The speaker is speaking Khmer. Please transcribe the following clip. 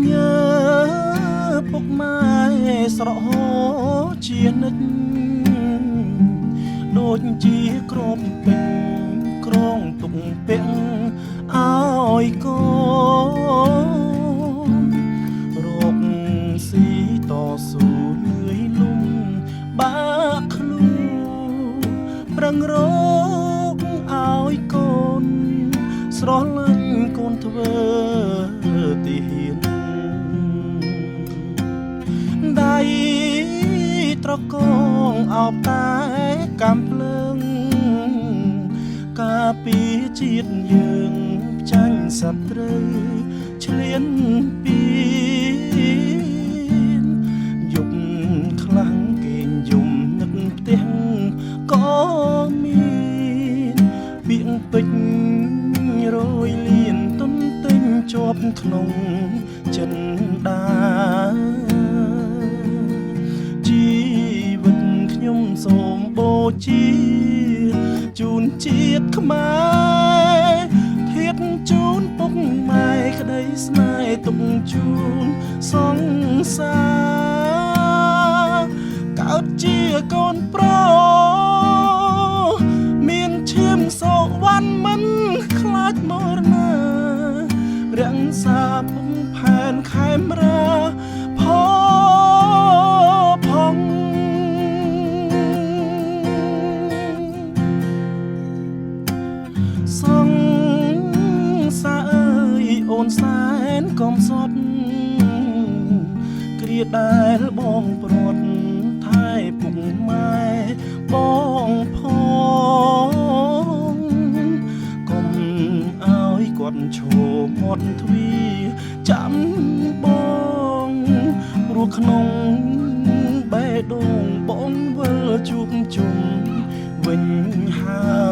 ញើពុកម៉ែស្រហោជានិច្ចដូចជាក្របពេញក្រងទុកពាក់ឲ្យកូនរកស៊ីតស៊ូលឿយលំបាក់ខ្លួនប្រឹងរកឲ្យកូនស្រឡាញ់កូនធ្វើទីហ៊ានដៃត្រកងអោបតែកំភ្លើងការពីជាតិយើងចាញ់សត្រូវឆ្លៀនពីយប់ខ្លាំងគេងយំនឹកផ្ទះក៏មានពាក្យពេចន៍រយលៀនទុនទិញជាប់ក្នុងចិនដាជីវិតខ្ញុំសូមបូជាជូនជាតិខ្មែរធៀបជូនពុកម៉ែក្តីស្នេហ៍ទុកជូនសង្សារកើតជាកូនប្រុសមានឈាមសូវ័នមិនខ្លាចមរណារក្សាពុកផែនខេមរាផងសង្សារអើយអូនសែនកំសត់គ្រាដែលបងព្រាត់ថែពុកម៉ែបងផងកុំឲ្យគាត់ឈោមាត់ទ្វាចាំបងព្រោះក្នុងបេះដូងបងវិលជួបជុំវិញហើយ